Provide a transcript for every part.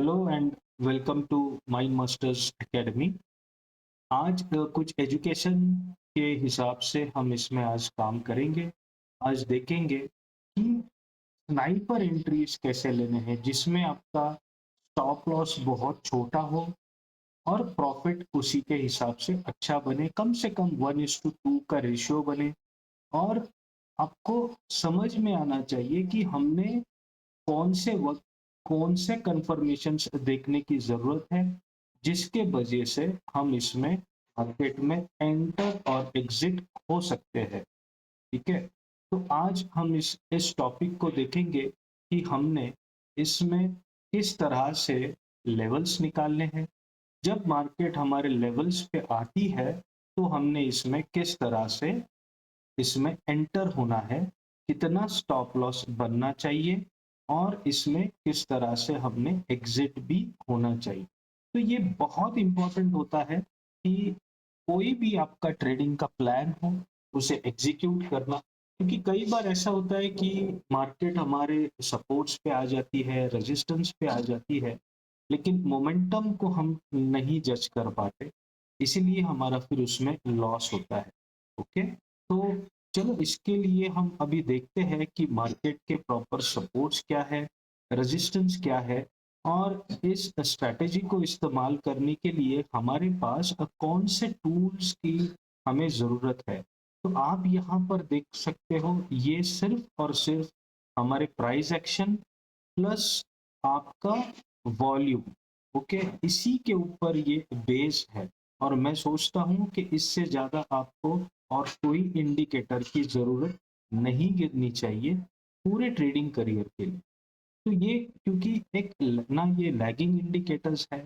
Hello and welcome to my Masters Academy. आज कुछ education के हिसाब से हम इसमें आज काम करेंगे। आज देखेंगे कि स्नाइपर एंट्रीज कैसे लेने हैं जिसमें आपका स्टॉप लॉस बहुत छोटा हो और प्रॉफिट उसी के हिसाब से अच्छा बने, कम से कम 1:2 का रेशियो बने। और आपको समझ में आना चाहिए कि हमने कौन से वक़्त, कौन से कन्फर्मेशंस देखने की ज़रूरत है, जिसके वजह से हम इसमें मार्केट में एंटर और एग्ज़िट हो सकते हैं, ठीक है? तो आज हम इस टॉपिक को देखेंगे कि हमने इसमें किस तरह से लेवल्स निकालने हैं। जब मार्केट हमारे लेवल्स पे आती है, तो हमने इसमें किस तरह से इसमें एंटर होना है, कितना स्टॉप लॉस बनना चाहिए और इसमें किस तरह से हमने एग्जिट भी होना चाहिए। तो ये बहुत इम्पोर्टेंट होता है कि कोई भी आपका ट्रेडिंग का प्लान हो, उसे एग्जीक्यूट करना। क्योंकि कई बार ऐसा होता है कि मार्केट हमारे सपोर्ट्स पे आ जाती है, रेजिस्टेंस पे आ जाती है, लेकिन मोमेंटम को हम नहीं जज कर पाते, इसीलिए हमारा फिर उसमें लॉस होता है। ओके, तो चलो इसके लिए हम अभी देखते हैं कि मार्केट के प्रॉपर सपोर्ट्स क्या है, रेजिस्टेंस क्या है और इस स्ट्रैटेजी को इस्तेमाल करने के लिए हमारे पास कौन से टूल्स की हमें ज़रूरत है। तो आप यहाँ पर देख सकते हो, ये सिर्फ और सिर्फ हमारे प्राइस एक्शन प्लस आपका वॉल्यूम, ओके, इसी के ऊपर ये बेस है। और मैं सोचता हूँ कि इससे ज़्यादा आपको और कोई इंडिकेटर की ज़रूरत नहीं गिरनी चाहिए पूरे ट्रेडिंग करियर के लिए। तो ये क्योंकि एक ना ये लैगिंग इंडिकेटर्स है,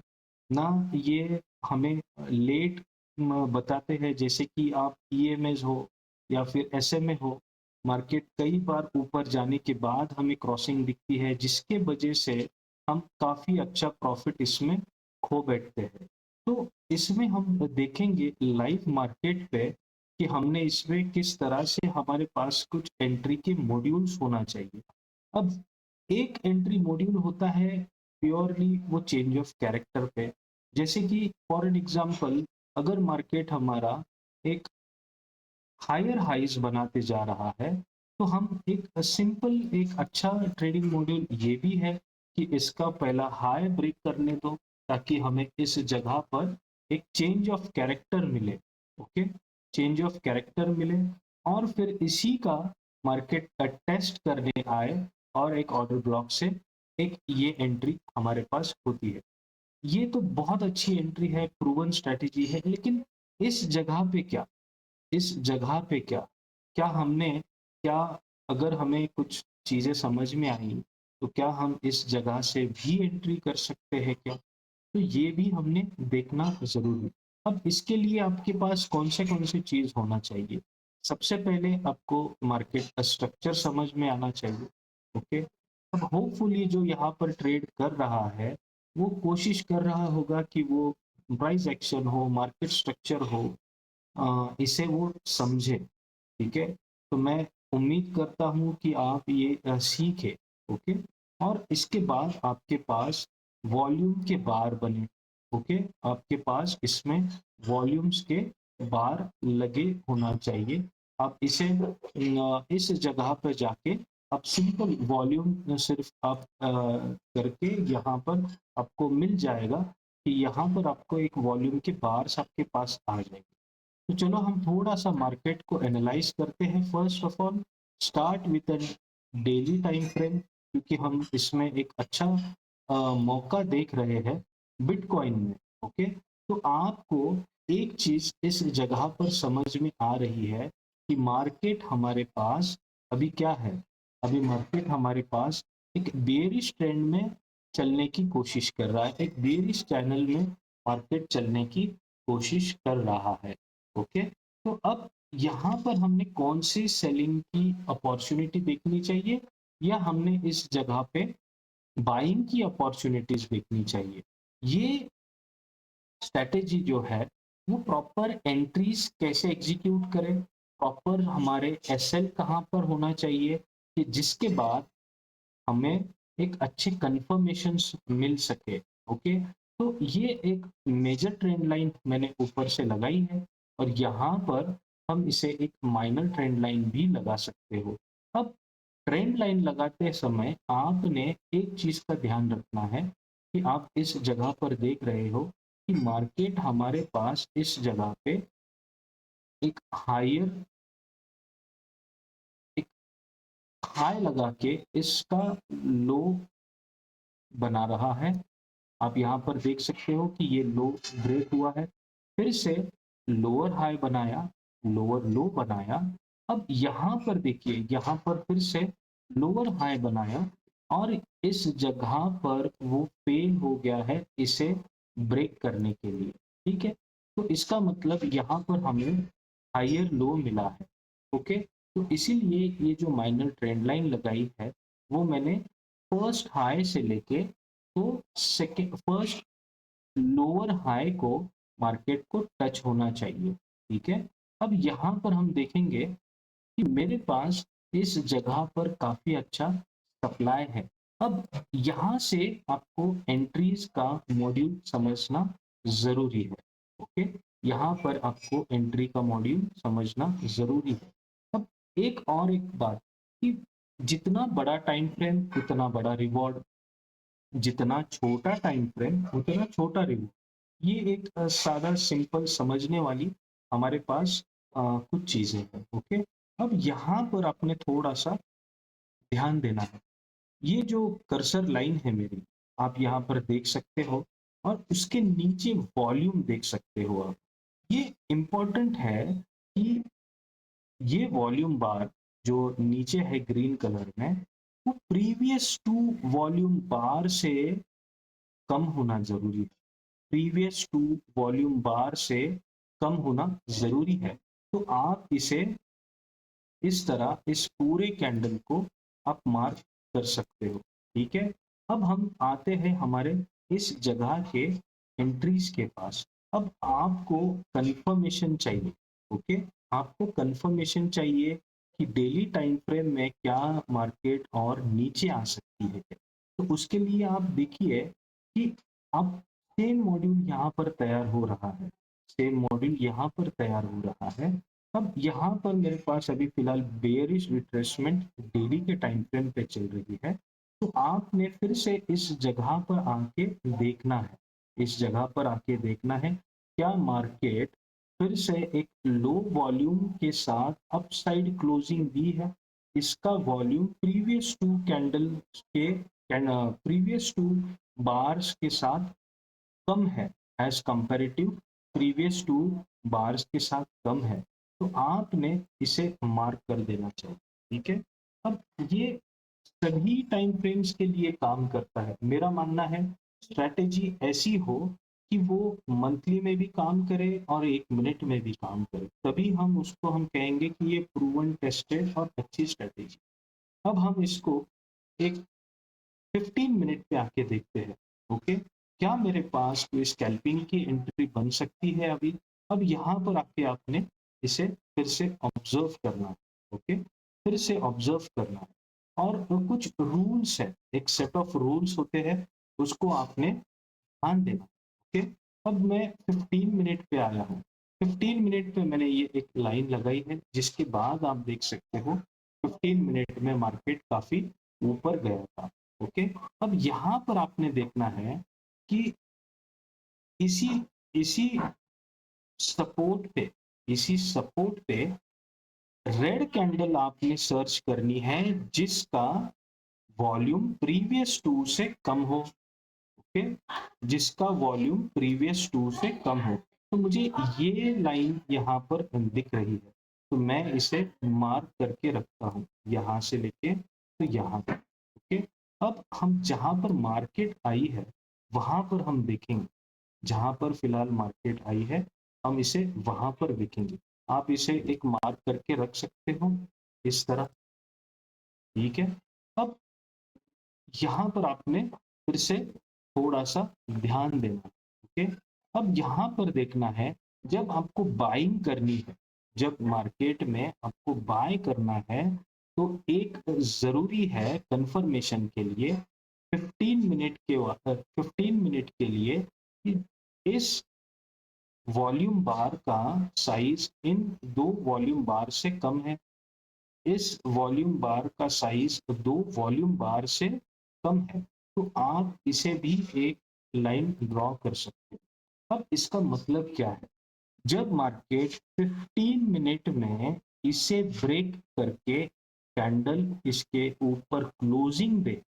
ना ये हमें लेट बताते हैं, जैसे कि आप ईएमएस हो या फिर एसएमए हो। मार्केट कई बार ऊपर जाने के बाद हमें क्रॉसिंग दिखती है, जिसके वजह से हम काफ़ी अच्छा प्रॉफिट इसमें खो बैठते हैं। तो इसमें हम देखेंगे लाइव मार्केट पे कि हमने इसमें किस तरह से हमारे पास कुछ एंट्री के मॉड्यूल्स होना चाहिए। अब एक एंट्री मॉड्यूल होता है प्योरली वो चेंज ऑफ कैरेक्टर पे। जैसे कि फॉर एन एग्जांपल, अगर मार्केट हमारा एक हायर हाइज बनाते जा रहा है, तो हम एक सिंपल एक अच्छा ट्रेडिंग मॉड्यूल ये भी है कि इसका पहला हाई ब्रेक करने दो, ताकि हमें इस जगह पर एक चेंज ऑफ कैरेक्टर मिले। ओके, चेंज ऑफ कैरेक्टर मिले और फिर इसी का मार्केट का टेस्ट करने आए और एक ऑर्डर ब्लॉक से एक ये एंट्री हमारे पास होती है। ये तो बहुत अच्छी एंट्री है, प्रूवन स्ट्रेटेजी है, लेकिन इस जगह पे क्या, इस जगह पे क्या? क्या हमने क्या अगर हमें कुछ चीज़ें समझ में आई, तो क्या हम इस जगह से भी एंट्री कर सकते हैं क्या? तो ये भी हमने देखना ज़रूरी है। अब इसके लिए आपके पास कौन से चीज़ होना चाहिए? सबसे पहले आपको मार्केट का स्ट्रक्चर समझ में आना चाहिए, ओके? अब होपफुली जो यहाँ पर ट्रेड कर रहा है, वो कोशिश कर रहा होगा कि वो प्राइस एक्शन हो, मार्केट स्ट्रक्चर हो, इसे वो समझे, ठीक है? तो मैं उम्मीद करता हूँ कि आप ये सीखें, ओके? और इसके बाद आपके पास वॉल्यूम के बार बने, ओके? आपके पास इसमें वॉल्यूम्स के बार लगे होना चाहिए। आप इसे इस जगह पे जाके आप सिंपल वॉल्यूम सिर्फ आप करके यहाँ पर आपको मिल जाएगा कि यहाँ पर आपको एक वॉल्यूम के बार्स आपके पास आ जाएंगे। तो चलो हम थोड़ा-सा मार्केट को एनालाइज़ करते हैं। First of all start with a daily time frame, क्योंकि हम इसमें एक अच्छा मौका देख रहे हैं बिटकॉइन में, ओके? तो आपको एक चीज़ इस जगह पर समझ में आ रही है कि मार्केट हमारे पास अभी क्या है? अभी मार्केट हमारे पास एक बेयरिश ट्रेंड में चलने की कोशिश कर रहा है, एक बेयरिश चैनल में मार्केट चलने की कोशिश कर रहा है। ओके, तो अब यहाँ पर हमने कौन सी सेलिंग की अपॉर्चुनिटी देखनी चाहिए या हमने इस जगह पे बाइंग की अपॉर्चुनिटीज देखनी चाहिए। ये स्ट्रैटेजी जो है वो प्रॉपर एंट्रीज कैसे एग्जीक्यूट करें, प्रॉपर हमारे एसएल कहाँ पर होना चाहिए कि जिसके बाद हमें एक अच्छे कंफर्मेशंस मिल सके। ओके, तो ये एक मेजर ट्रेंड लाइन मैंने ऊपर से लगाई है और यहाँ पर हम इसे एक माइनर ट्रेंड लाइन भी लगा सकते हो। अब ट्रेंड लाइन लगाते समय आपने एक चीज का ध्यान रखना है कि आप इस जगह पर देख रहे हो कि मार्केट हमारे पास इस जगह पे एक हायर एक हाई लगा के इसका लो बना रहा है। आप यहाँ पर देख सकते हो कि ये लो ब्रेक हुआ है, फिर से लोअर हाई बनाया, लोअर लो बनाया। अब यहाँ पर देखिए, यहाँ पर फिर से लोअर हाई बनाया और इस जगह पर वो फेल हो गया है इसे ब्रेक करने के लिए। ठीक है, तो इसका मतलब यहाँ पर हमें हायर लो मिला है। ओके, तो इसीलिए ये जो माइनर ट्रेंड लाइन लगाई है वो मैंने फर्स्ट हाई से लेके तो सेकेंड फर्स्ट लोअर हाई को मार्केट को टच होना चाहिए। ठीक है, अब यहाँ पर हम देखेंगे कि मेरे पास इस जगह पर काफी अच्छा सप्लाई है। अब यहाँ से आपको एंट्रीज का मॉड्यूल समझना जरूरी है। ओके, यहाँ पर आपको एंट्री का मॉड्यूल समझना जरूरी है। अब एक बात कि जितना बड़ा टाइम फ्रेम उतना बड़ा रिवॉर्ड, जितना छोटा टाइम फ्रेम उतना छोटा रिव्यू। ये एक सादा सिंपल समझने वाली हमारे पास कुछ चीजें हैं। ओके, अब यहाँ पर आपने थोड़ा सा ध्यान देना है। ये जो कर्सर लाइन है मेरी, आप यहाँ पर देख सकते हो और उसके नीचे वॉल्यूम देख सकते हो आप। ये इम्पोर्टेंट है कि ये वॉल्यूम बार जो नीचे है ग्रीन कलर में, वो प्रीवियस टू वॉल्यूम बार से कम होना जरूरी है। प्रीवियस टू वॉल्यूम बार से कम होना जरूरी है। तो आप इसे इस तरह इस पूरे कैंडल को आप मार्क कर सकते हो। ठीक है, अब हम आते हैं हमारे इस जगह के एंट्रीज के पास। अब आपको कंफर्मेशन चाहिए। ओके, आपको कंफर्मेशन चाहिए कि डेली टाइम फ्रेम में क्या मार्केट और नीचे आ सकती है। तो उसके लिए आप देखिए कि अब सेम मॉड्यूल यहाँ पर तैयार हो रहा है, सेम मॉड्यूल यहाँ पर तैयार हो रहा है। अब यहाँ पर मेरे पास अभी फिलहाल बेयरिश रिट्रेसमेंट डेली के टाइम फ्रेम पे चल रही है। तो आपने फिर से इस जगह पर आके देखना है, इस जगह पर आके देखना है क्या मार्केट फिर से एक लो वॉल्यूम के साथ अपसाइड क्लोजिंग दी है। इसका वॉल्यूम प्रीवियस टू कैंडल के प्रीवियस टू बार्स के साथ कम है, as comparative previous two bars के साथ कम है। तो आपने इसे मार्क कर देना चाहिए। ठीक है, अब ये सभी टाइम फ्रेम्स के लिए काम करता है। मेरा मानना है स्ट्रैटेजी ऐसी हो कि वो मंथली में भी काम करे और एक मिनट में भी काम करे, तभी हम उसको हम कहेंगे कि ये प्रूवन टेस्टेड और अच्छी स्ट्रैटेजी। अब हम इसको एक 15 मिनट पे आके देखते हैं। ओके, क्या मेरे पास कोई स्कैल्पिंग की एंट्री बन सकती है अभी। अब यहाँ पर आके आपने इसे फिर से ऑब्जर्व करना है। ओके, फिर से ऑब्जर्व करना है और कुछ रूल्स है, एक सेट ऑफ रूल्स होते हैं, उसको आपने ध्यान देना। ओके, अब मैं 15 मिनट पे आया हूँ। 15 मिनट पे मैंने ये एक लाइन लगाई है जिसके बाद आप देख सकते हो 15 मिनट में मार्केट काफी ऊपर गया था। ओके, अब यहाँ पर आपने देखना है कि इसी इसी सपोर्ट पे इसी सपोर्ट पे रेड कैंडल आपने सर्च करनी है जिसका वॉल्यूम प्रीवियस टू से कम हो। ओके, जिसका वॉल्यूम प्रीवियस टू से कम हो। तो मुझे ये लाइन यहाँ पर दिख रही है, तो मैं इसे मार्क करके रखता हूँ यहाँ से लेके तो यहाँ तक। ओके, अब हम जहाँ पर मार्केट आई है वहां पर हम देखेंगे, जहां पर फिलहाल मार्केट आई है हम इसे वहां पर देखेंगे। आप इसे एक मार्क करके रख सकते हो इस तरह। ठीक है, अब यहाँ पर आपने फिर से थोड़ा सा ध्यान देना। ओके, अब यहाँ पर देखना है जब आपको बाइंग करनी है, जब मार्केट में आपको बाय करना है तो एक जरूरी है कंफर्मेशन के लिए 15 मिनट के लिए कि इस वॉल्यूम बार का साइज इन दो वॉल्यूम बार से कम है, इस वॉल्यूम बार का साइज दो वॉल्यूम बार से कम है, तो आप इसे भी एक लाइन ड्रॉ कर सकते हो। अब इसका मतलब क्या है? जब मार्केट 15 मिनट में इसे ब्रेक करके कैंडल इसके ऊपर क्लोजिंग दे,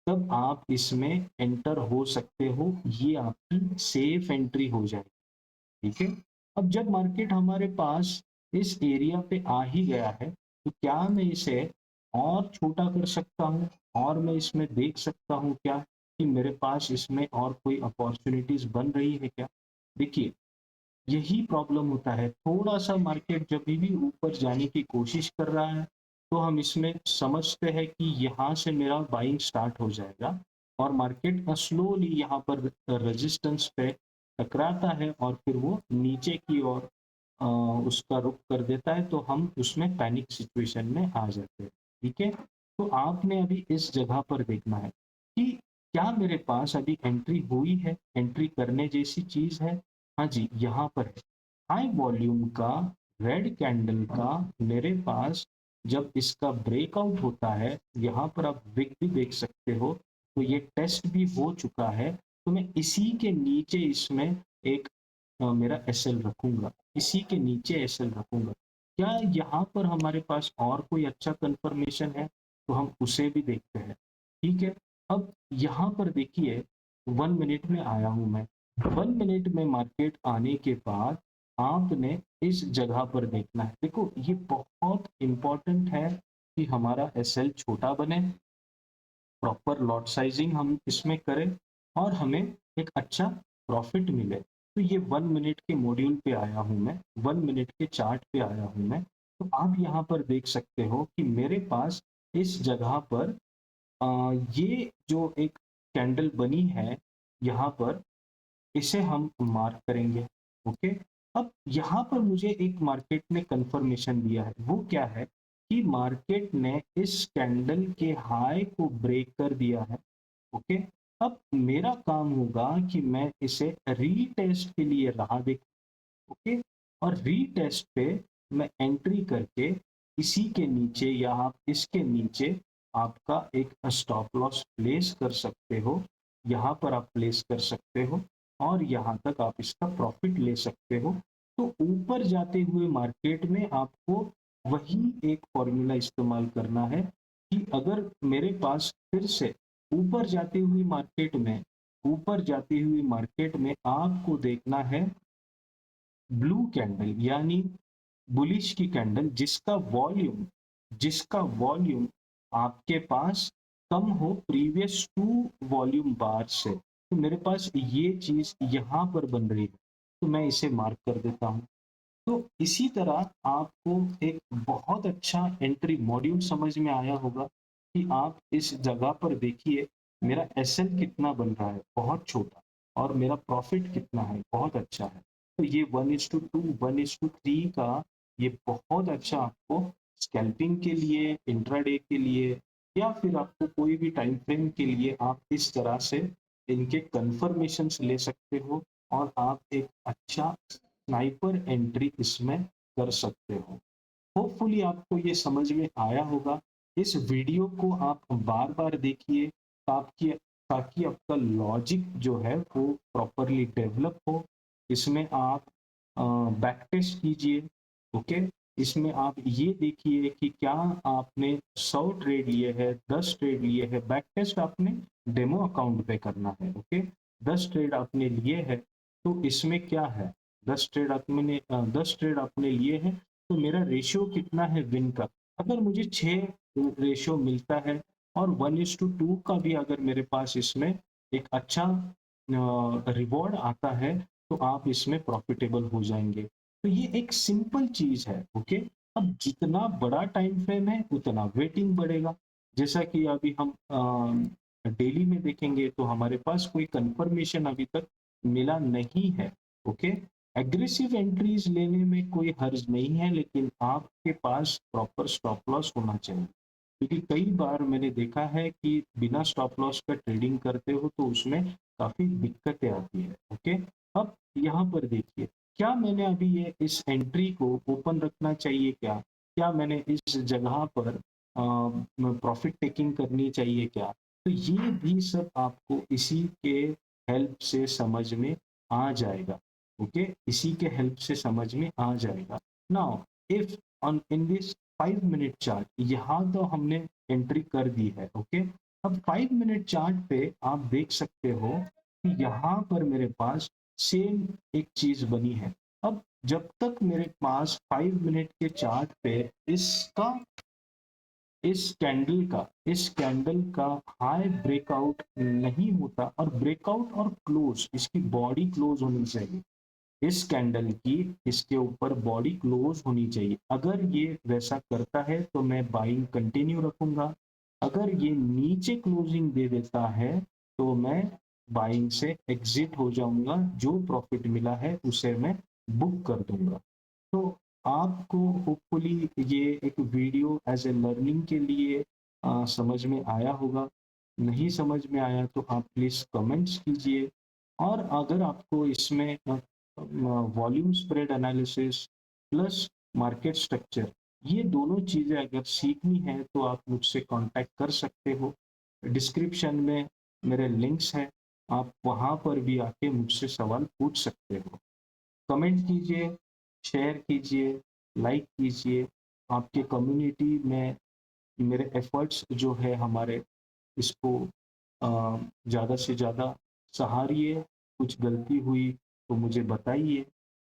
तब आप इसमें एंटर हो सकते हो, ये आपकी सेफ एंट्री हो जाएगी। ठीक है। अब जब मार्केट हमारे पास इस एरिया पे आ ही गया है, तो क्या मैं इसे और छोटा कर सकता हूँ और मैं इसमें देख सकता हूँ क्या कि मेरे पास इसमें और कोई अपॉर्चुनिटीज बन रही है क्या? देखिए, यही प्रॉब्लम होता है, थोड़ा सा मार्केट जब भी ऊपर जाने की कोशिश कर रहा है, तो हम इसमें समझते हैं कि यहाँ से मेरा बाइंग स्टार्ट हो जाएगा और मार्केट स्लोली यहाँ पर रेजिस्टेंस पे टकराता है और फिर वो नीचे की ओर उसका रुख कर देता है, तो हम उसमें पैनिक सिचुएशन में आ जाते हैं। ठीक है। तो आपने अभी इस जगह पर देखना है कि क्या मेरे पास अभी एंट्री हुई है, एंट्री करने जैसी चीज है। हाँ जी, यहाँ पर है। हाई वॉल्यूम का रेड कैंडल का मेरे पास जब इसका ब्रेकआउट होता है, यहाँ पर आप विक भी देख सकते हो, तो ये टेस्ट भी हो चुका है। तो मैं इसी के नीचे इसमें एक मेरा एसएल रखूंगा, इसी के नीचे एसएल रखूंगा। क्या यहाँ पर हमारे पास और कोई अच्छा कंफर्मेशन है? तो हम उसे भी देखते हैं। ठीक है। अब यहाँ पर देखिए, 1 मिनट में आया हूं मैं। 1 मिनट में मार्केट आने के बाद आपने इस जगह पर देखना है। देखो, ये बहुत इंपॉर्टेंट है कि हमारा एसएल छोटा बने, प्रॉपर लॉट साइजिंग हम इसमें करें और हमें एक अच्छा प्रॉफिट मिले। तो ये 1 मिनट के मॉड्यूल पे आया हूं मैं, 1 मिनट के चार्ट पे आया हूं मैं। तो आप यहाँ पर देख सकते हो कि मेरे पास इस जगह पर ये जो एक कैंडल बनी है, यहाँ पर इसे हम मार्क करेंगे। ओके। अब यहाँ पर मुझे एक मार्केट ने कंफर्मेशन दिया है, वो क्या है कि मार्केट ने इस कैंडल के हाई को ब्रेक कर दिया है। ओके। अब मेरा काम होगा कि मैं इसे रीटेस्ट के लिए राह देखूं। ओके। और रीटेस्ट पे मैं एंट्री करके इसी के नीचे या आप इसके नीचे आपका एक स्टॉप लॉस प्लेस कर सकते हो, यहाँ पर आप प्लेस कर सकते हो और यहाँ तक आप इसका प्रॉफिट ले सकते हो। तो ऊपर जाते हुए मार्केट में आपको वही एक फॉर्मूला इस्तेमाल करना है कि अगर मेरे पास फिर से ऊपर जाती हुई मार्केट में, ऊपर जाती हुई मार्केट में आपको देखना है ब्लू कैंडल, यानी बुलिश की कैंडल, जिसका वॉल्यूम आपके पास कम हो प्रीवियस टू वॉल्यूम बार से। तो मेरे पास ये चीज यहाँ पर बन रही है, तो मैं इसे मार्क कर देता हूँ। तो इसी तरह आपको एक बहुत अच्छा एंट्री मॉड्यूल समझ में आया होगा कि आप इस जगह पर देखिए, मेरा एसएल कितना बन रहा है, बहुत छोटा, और मेरा प्रॉफिट कितना है, बहुत अच्छा है। तो ये 1:2, 1:3 का ये बहुत अच्छा आपको स्कैल्पिंग के लिए, इंट्राडे के लिए, या फिर आपको कोई भी टाइम फ्रेम के लिए आप इस तरह से इनके कंफर्मेशंस ले सकते हो और आप एक अच्छा स्नाइपर एंट्री इसमें कर सकते हो। होपफुली आपको ये समझ में आया होगा। इस वीडियो को आप बार बार देखिए, ताकि ताकि आपका लॉजिक जो है वो प्रॉपरली डेवलप हो। इसमें आप बैक टेस्ट कीजिए। ओके। इसमें आप ये देखिए कि क्या आपने 100 ट्रेड लिए है, 10 ट्रेड लिए है, बैक टेस्ट आपने डेमो अकाउंट पे करना है। ओके। 10 ट्रेड आपने लिए है, तो इसमें क्या है, 10 ट्रेड आपने लिए हैं, तो मेरा रेशियो कितना है विन का? अगर मुझे 6 रेशियो मिलता है और 1:2 का भी अगर मेरे पास इसमें एक अच्छा रिवॉर्ड आता है, तो आप इसमें प्रॉफिटेबल हो जाएंगे। तो ये एक सिंपल चीज है। ओके। अब जितना बड़ा टाइम फ्रेम है उतना वेटिंग बढ़ेगा। जैसा कि अभी हम डेली में देखेंगे, तो हमारे पास कोई कंफर्मेशन अभी तक मिला नहीं है। ओके। एग्रेसिव एंट्रीज लेने में कोई हर्ज नहीं है, लेकिन आपके पास प्रॉपर स्टॉप लॉस होना चाहिए। क्योंकि कई बार मैंने देखा है कि बिना स्टॉप लॉस का ट्रेडिंग करते हो तो उसमें काफ़ी दिक्कतें आती है। ओके, अब यहाँ पर देखिए, क्या मैंने अभी ये इस एंट्री को ओपन रखना चाहिए क्या? क्या मैंने इस जगह पर प्रॉफिट टेकिंग करनी चाहिए क्या? तो ये भी सब आपको इसी के हेल्प से समझ में आ जाएगा। ओके, इसी के हेल्प से समझ में आ जाएगा। Now if on in this 5 minute chart, यहाँ तो हमने एंट्री कर दी है। ओके, अब 5 मिनट चार्ट पे आप देख सकते हो कि यहाँ पर मेरे पास सेम एक चीज बनी है। अब जब तक मेरे पास 5 मिनट के चार्ट पे इसका इस कैंडल का हाई ब्रेकआउट नहीं होता, और ब्रेकआउट और क्लोज, इसकी बॉडी क्लोज होनी चाहिए। इस कैंडल की इसके ऊपर बॉडी क्लोज होनी चाहिए। अगर ये वैसा करता है तो मैं बाइंग कंटिन्यू रखूंगा। अगर ये नीचे क्लोजिंग दे देता है तो मैं बाइंग से एग्जिट हो जाऊंगा। जो प्रॉफिट मिला है उसे मैं बुक कर दूंगा। तो आपको होपफुली ये एक वीडियो एज ए लर्निंग के लिए समझ में आया होगा। नहीं समझ में आया तो आप प्लीज़ कमेंट्स कीजिए। और अगर आपको इसमें volume spread analysis plus market structure, ये दोनों चीज़ें अगर सीखनी है तो आप मुझसे कांटेक्ट कर सकते हो। डिस्क्रिप्शन में मेरे लिंक्स हैं, आप वहाँ पर भी आके मुझसे सवाल पूछ सकते हो। कमेंट कीजिए, शेयर कीजिए, लाइक कीजिए। आपके कम्युनिटी में मेरे एफर्ट्स जो है हमारे, इसको ज़्यादा से ज़्यादा सराहिए। कुछ गलती हुई तो मुझे बताइए,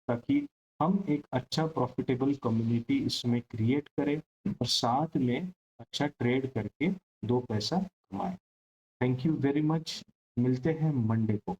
ताकि हम एक अच्छा प्रॉफिटेबल कम्युनिटी इसमें क्रिएट करें और साथ में अच्छा ट्रेड करके 2 पैसा कमाएँ। Thank you very much. मिलते हैं मंडे को।